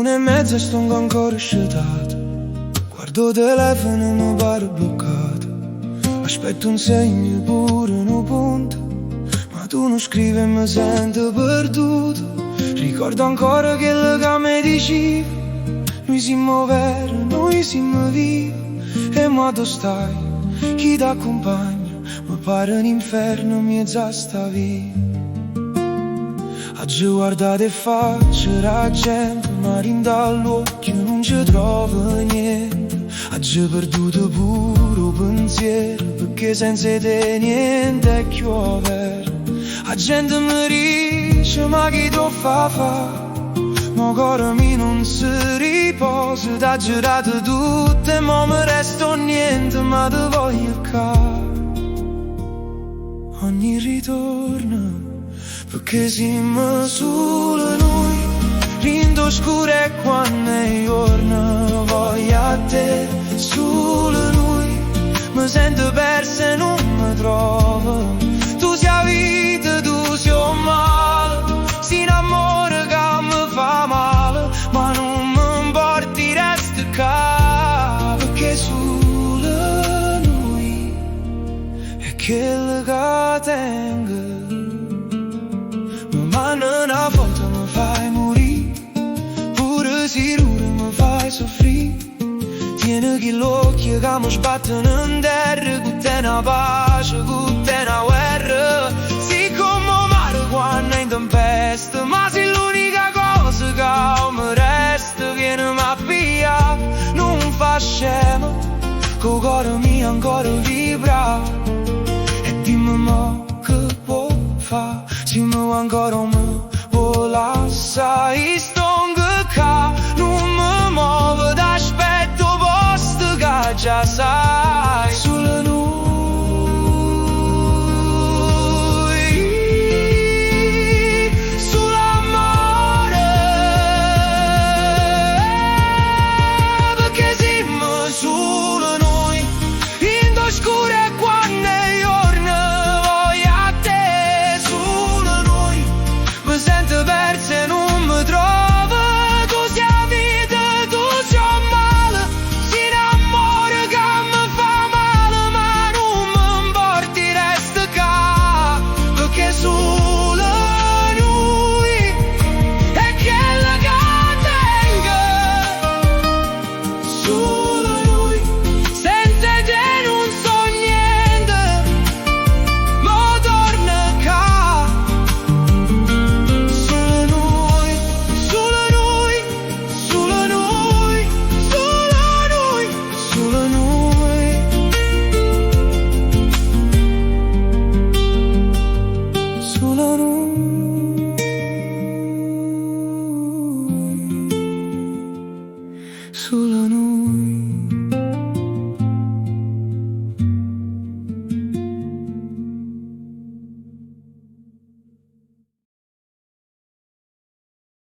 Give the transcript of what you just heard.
1:30 e sto ancora scetato. Guardo il telefono e mi pare bloccato. Aspetto un segno pure un punto, ma tu non scrivi e mi sento perduto. Ricordo ancora quello che mi dicevi: noi siamo veri, noi siamo vivi. E ma tu stai, chi ti accompagna? Mi pare un inferno mezzo a sta via. Oggi guardate faccia la gente, ma dall'occhio non ci trovo niente. Oggi ho perduto pure il pensiero, perché senza te niente è più vero. La gente mi dice: ma chi tu fa? Ma cuore mio non si riposa. T'ha girato tutto e mo mi resto niente, ma ti voglio qua. Ogni ritorno, perché siamo solo noi, rindo scuro e quando è giorno voglio a te. Solo noi, mi sento persa e non mi trovo. Tu sei vita, tu sei male, si innamora che mi fa male, ma non mi importi, resta qua. Perché solo noi è quello che tengo. Ma una volta mi fai morire, pure se ora mi fai soffrire. Tieni che l'occhio che mi sbattono in terra, con te una pace, con te una guerra. Sì come mare quando è in tempesta, ma sei l'unica cosa che mi resta. Vieni a via, non fa scemo, col cuore mio ancora vibra. E dimmi mo che può fa, se mi vuoi ancora mi vuoi lasciare. Sto qua, non mi muovo, t'aspetto posto che già sai. Solo noi, solo amore, perché siamo solo noi, in oscuro e quando è giorno voglio a te. Solo noi, mi sento persa e non mi trovo. Tu sei vita, tu sei male, si innamora che mi fa male, ma non mi importi, resta qua. Perché solo noi è quella che tengo. Solo noi, senza te non so niente, ma torna qua. Solo noi, solo noi, solo noi, solo noi, solo noi. Solo noi, solo noi.